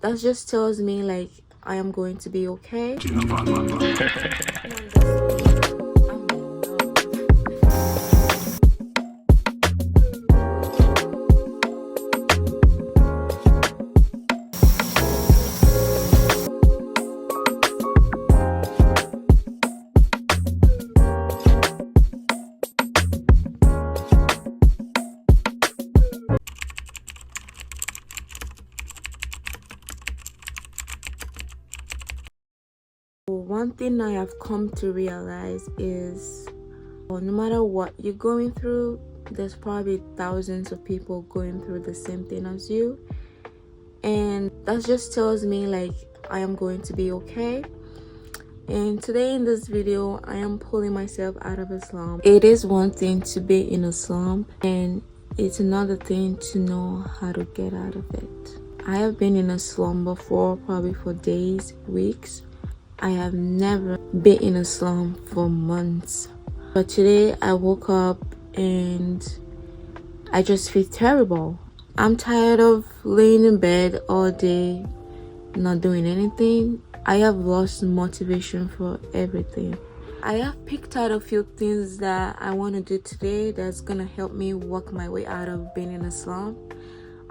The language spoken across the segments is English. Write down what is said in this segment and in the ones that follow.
That just tells me like I am going to be okay. One thing I have come to realize is no matter what you're going through, there's probably thousands of people going through the same thing as you, and that just tells me like I am going to be okay. And today in this video, I am pulling myself out of a slump. It is one thing to be in a slump, and it's another thing to know how to get out of it. I have been in a slump before, probably for days, weeks. I have never been in a slump for months. But today I woke up and I just feel terrible. I'm tired of laying in bed all day, not doing anything. I have lost motivation for everything. I have picked out a few things that I want to do today that's gonna help me work my way out of being in a slump.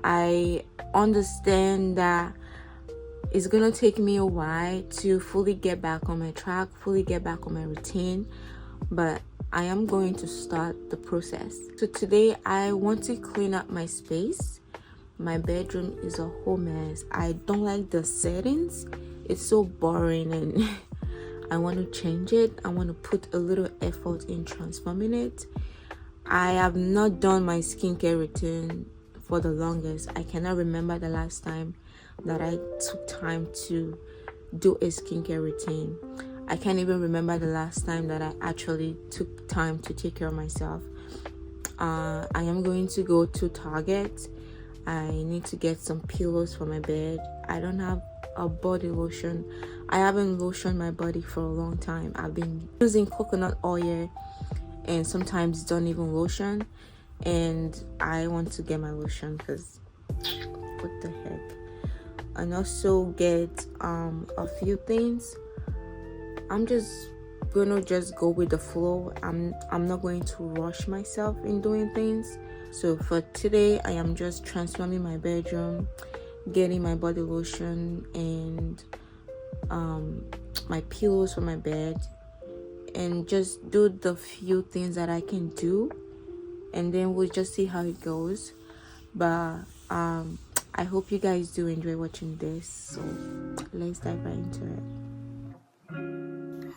I understand that it's gonna take me a while to fully get back on my track, fully get back on my routine, but I am going to start the process. So today I want to clean up my space. My bedroom is a whole mess. I don't like the settings. It's so boring and I want to change it. I want to put a little effort in transforming it. I have not done my skincare routine for the longest. I cannot remember the last time that I took time to do a skincare routine. I can't even remember the last time that I actually took time to take care of myself. I am going to go to Target. I need to get some pillows for my bed. I don't have a body lotion. I haven't lotioned my body for a long time. I've been using coconut oil and sometimes don't even lotion, and I want to get my lotion because what the heck. And also get a few things. I'm just gonna go with the flow. I'm not going to rush myself in doing things. So for today, I am just transforming my bedroom, getting my body lotion and my pillows for my bed, and just do the few things that I can do, and then we'll just see how it goes. But I hope you guys do enjoy watching this, so let's dive right into it.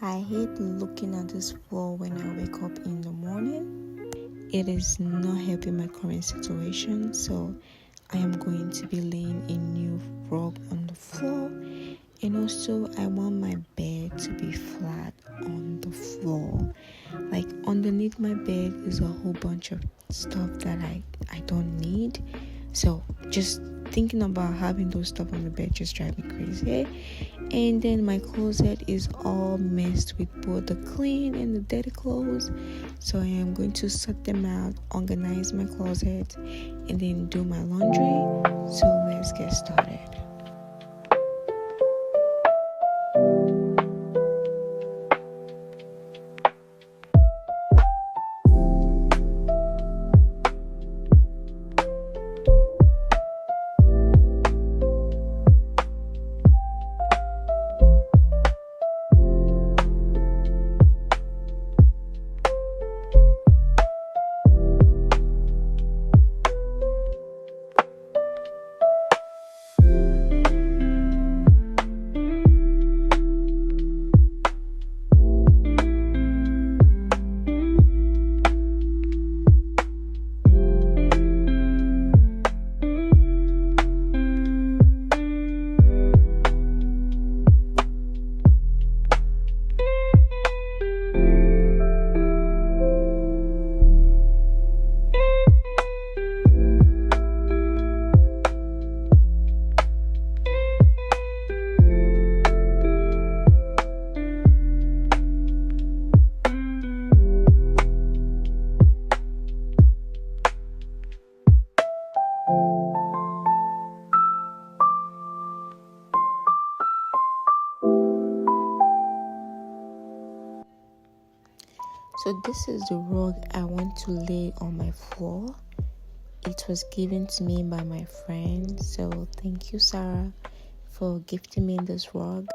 I hate looking at this floor when I wake up in the morning. It is not helping my current situation, so I am going to be laying a new rug on the floor, and also I want my bed to be flat on the floor. Like underneath my bed is a whole bunch of stuff that I don't need, so just thinking about having those stuff on the bed just drive me crazy. And then my closet is all messed with both the clean and the dirty clothes, so I am going to sort them out, organize my closet, and then do my laundry. So let's get started. So this is the rug I want to lay on my floor. It was given to me by my friend, so thank you, Sarah, for gifting me this rug.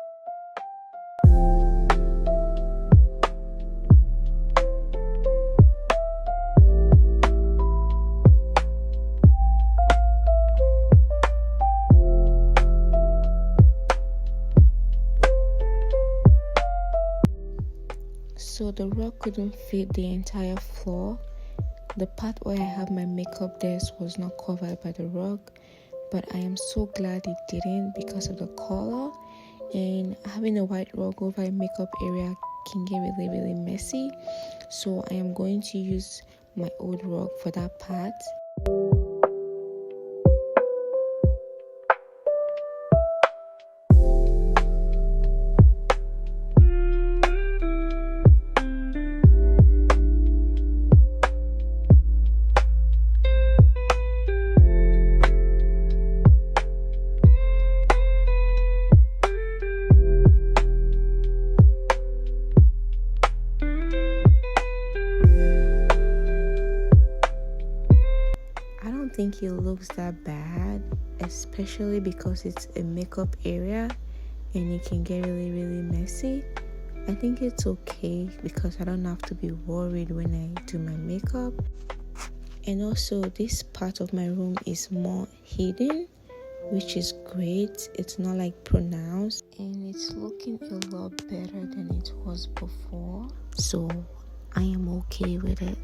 So the rug couldn't fit the entire floor. The part where I have my makeup desk was not covered by the rug, but I am so glad it didn't because of the color, and having a white rug over a makeup area can get really messy. So I am going to use my old rug for that part. I think it looks that bad, especially because it's a makeup area and it can get really messy. I think it's okay because I don't have to be worried when I do my makeup. And also this part of my room is more hidden, which is great. It's not like pronounced, and it's looking a lot better than it was before, so I am okay with it.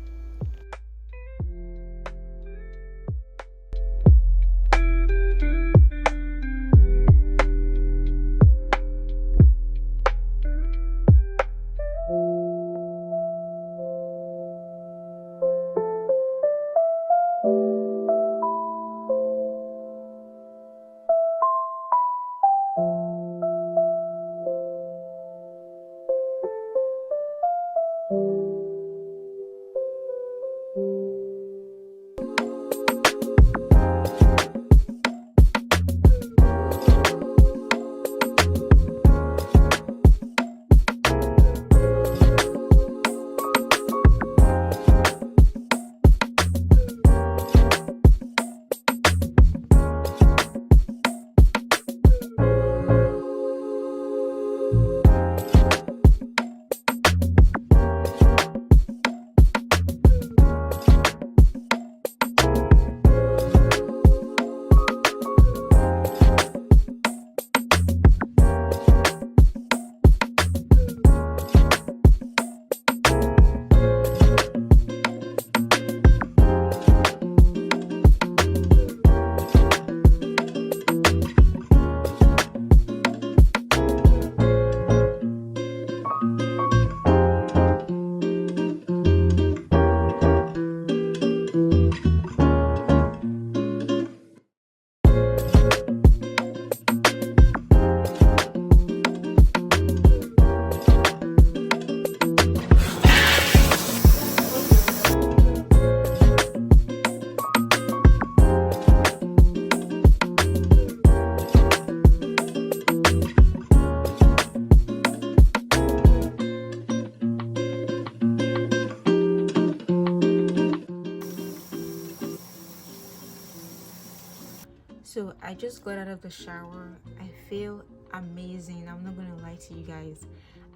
So I just got out of the shower. I feel amazing. I'm not gonna lie to you guys.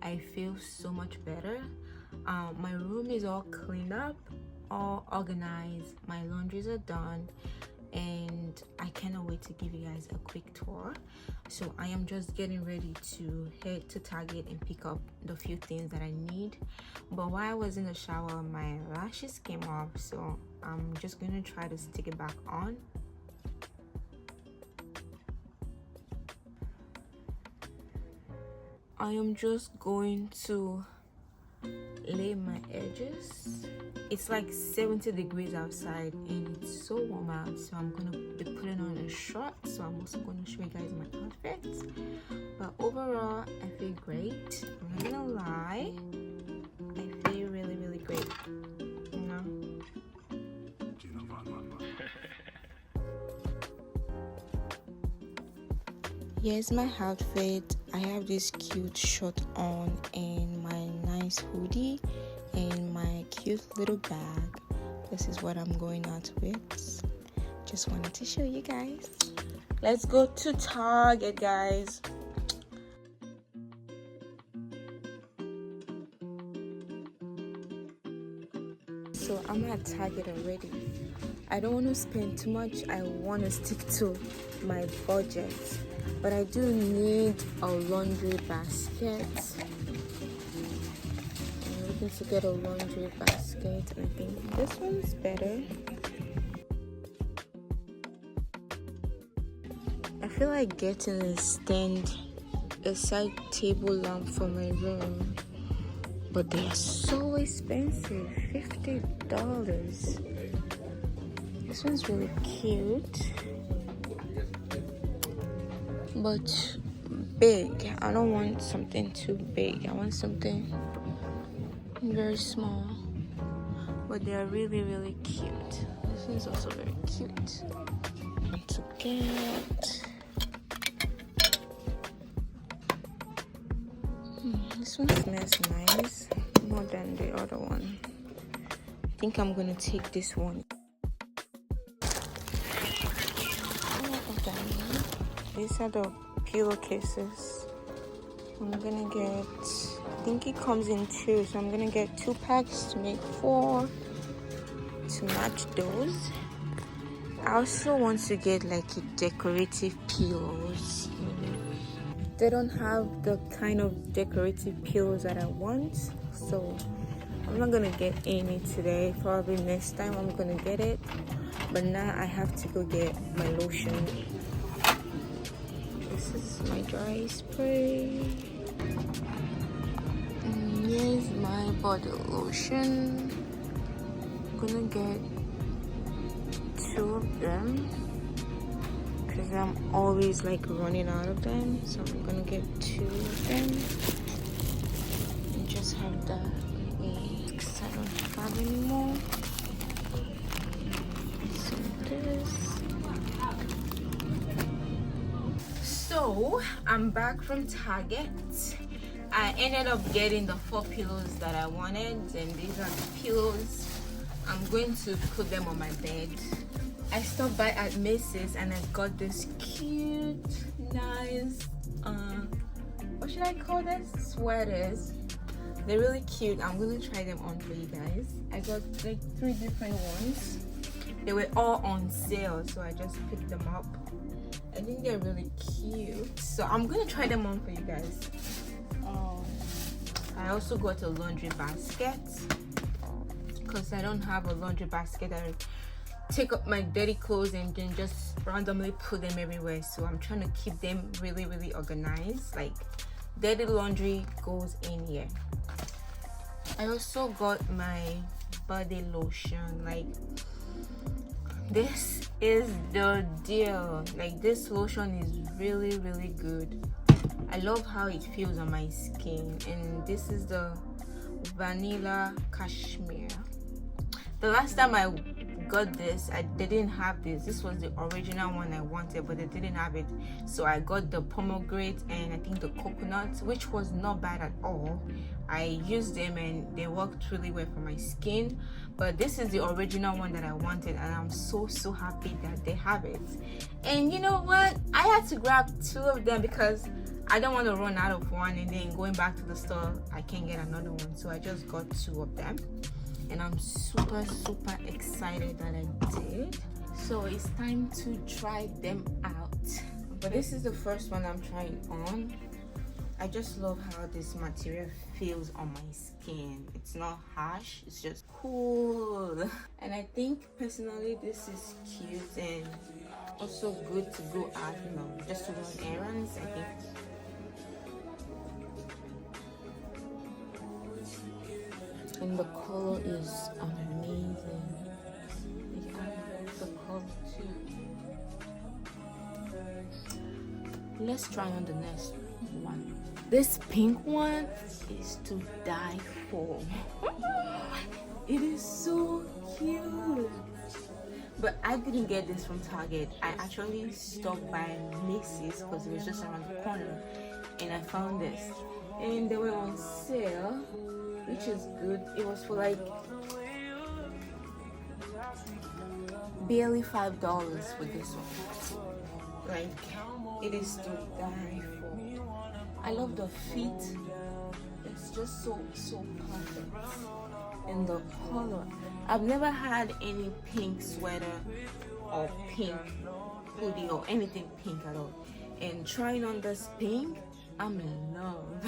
I feel so much better. My room is all cleaned up, all organized. My laundries are done, and I cannot wait to give you guys a quick tour. So I am just getting ready to head to Target and pick up the few things that I need. But while I was in the shower, my lashes came off, so I'm just gonna try to stick it back on. I am just going to lay my edges. It's like 70 degrees outside and it's so warm out, so I'm gonna be putting on a shirt. So I'm also going to show you guys my outfits. But overall, I feel great. I'm not gonna lie, I feel really great. You know. Here's my outfit. I have this cute shirt on and my nice hoodie, in my cute little bag. This is what I'm going out with. Just wanted to show you guys. Let's go to Target, guys. So I'm at Target already. I don't want to spend too much. I want to stick to my budget, but I do need a laundry basket. I'm looking to get a laundry basket. I think this one's better. I feel like getting a side table lamp for my room, but they are so expensive. $50. This one's really cute, but big. I don't want something too big. I want something very small, but they are really, really cute. This one's also very cute. I want to get this one smells nice more than the other one. I think I'm gonna take this one. These are the pillowcases. I'm gonna get, I think it comes in 2, so I'm gonna get 2 packs to make 4 to match those. I also want to get like a decorative pillows. They don't have the kind of decorative pillows that I want, so I'm not gonna get any today. Probably next time I'm gonna get it, but now I have to go get my lotion. This is my dry spray, and here's my body lotion. I'm gonna get 2 of them because I'm always like running out of them, so I'm gonna get 2 of them and just have that because I don't have any more. So this. So I'm back from Target. I ended up getting the 4 pillows that I wanted, and these are the pillows. I'm going to put them on my bed. I stopped by at Macy's and I got this cute, nice, what should I call this? Sweaters. They're really cute. I'm gonna try them on for you guys. I got like 3 different ones. They were all on sale, so I just picked them up. I think they're really cute, so I'm gonna try them on for you guys. I also got a laundry basket because I don't have a laundry basket. I take up my dirty clothes and then just randomly put them everywhere, so I'm trying to keep them really, really organized. Like dirty laundry goes in here. I also got my body lotion. Like, this is the deal. Like, this lotion is really, really good. I love how it feels on my skin, and this is the vanilla cashmere. The last time I got this, they didn't have this. This was the original one I wanted, but they didn't have it, so I got the pomegranate and I think the coconut, which was not bad at all. I used them and they worked really well for my skin, but this is the original one that I wanted, and I'm so happy that they have it. And you know what, I had to grab 2 of them because I don't want to run out of one and then going back to the store I can't get another one, so I just got 2 of them. And I'm super excited that I did. So it's time to try them out. But this is the first one I'm trying on. I just love how this material feels on my skin. It's not harsh, it's just cool. And I think personally this is cute and also good to go out, you know, just to run errands, I think. And the color is amazing. I love the color too. Let's try on the next one. This pink one is to die for. It is so cute. But I didn't get this from Target. I actually stopped by Macy's because it was just around the corner, and I found this. And they were on sale. which is good. It was for like barely $5 for this one. Like, it is to die for. I love the fit. It's just so perfect. And the color. I've never had any pink sweater or pink hoodie or anything pink at all. And trying on this pink, I'm in love.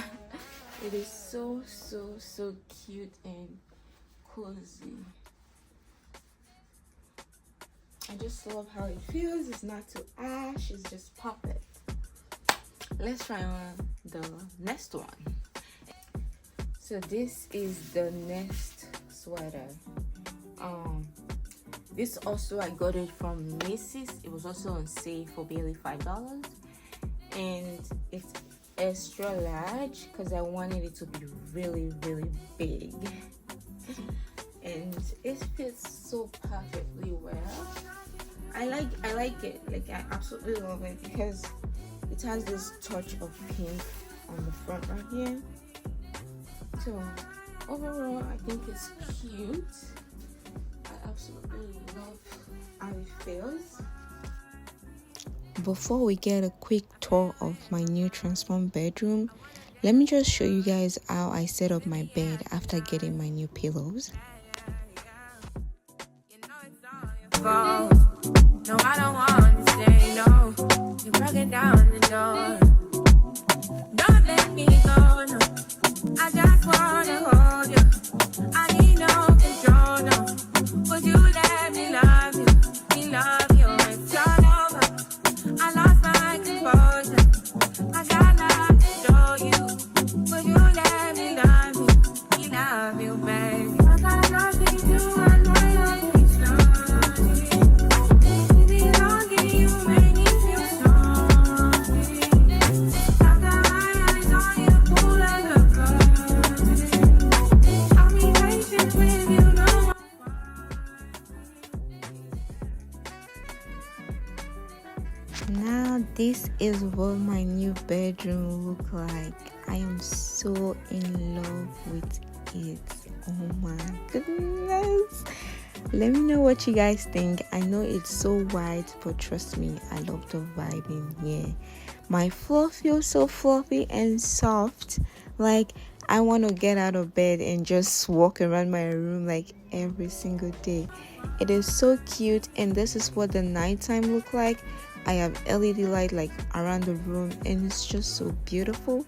It is so cute and cozy. I just love how it feels. It's not too ash, it's just perfect. Let's try on the next one. So this is the next sweater. This also, I got it from Macy's. It was also on sale for barely $5, and it's extra large because I wanted it to be really big. And it fits so perfectly well. I like it. Like, I absolutely love it because it has this touch of pink on the front right here. So overall, I think it's cute. I absolutely love how it feels. Before we get a quick tour of my new transformed bedroom, let me just show you guys how I set up my bed after getting my new pillows. No, I don't want to stay, no. You're breaking down the door. Don't let me go, no. I just want to hold you. I need no control, no. Would you let me love you? Me love you, it's all over. I lost my composure. I got love to show you. Would you let me love you? Me love you, baby. I got nothing to unwind. Now this is what my new bedroom look like. I am so in love with it. Oh my goodness. Let me know what you guys think. I know it's so wide, but trust me, I love the vibe in here. My floor feels so fluffy and soft. Like, I want to get out of bed and just walk around my room like every single day. It is so cute, and this is what the nighttime look like. I have LED light like around the room, and it's just so beautiful.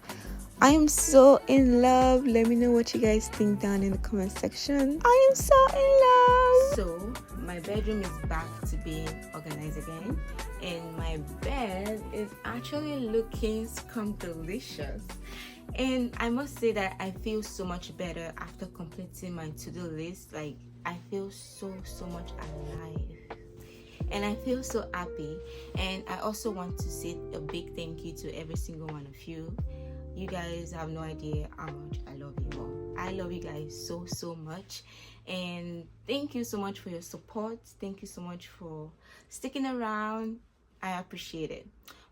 I am so in love. Let me know what you guys think down in the comment section. I am so in love. So my bedroom is back to being organized again, and my bed is actually looking scrumptious. And I must say that I feel so much better after completing my to-do list. Like, I feel so much alive. And I feel so happy. And I also want to say a big thank you to every single one of you. You guys have no idea how much I love you all. I love you guys so much. And thank you so much for your support. Thank you so much for sticking around. I appreciate it.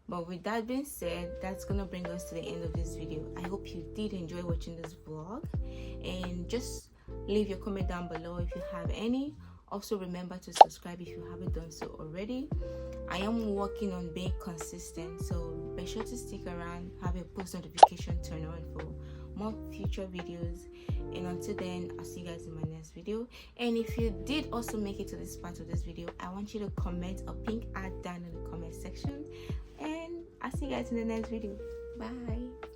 But with that being said, that's gonna bring us to the end of this video. I hope you did enjoy watching this vlog. And just leave your comment down below if you have any. Also, remember to subscribe if you haven't done so already. I am working on being consistent, so be sure to stick around, have your post notification turned on for more future videos. And until then, I'll see you guys in my next video. And if you did also make it to this part of this video, I want you to comment a pink ad down in the comment section. And I'll see you guys in the next video. Bye.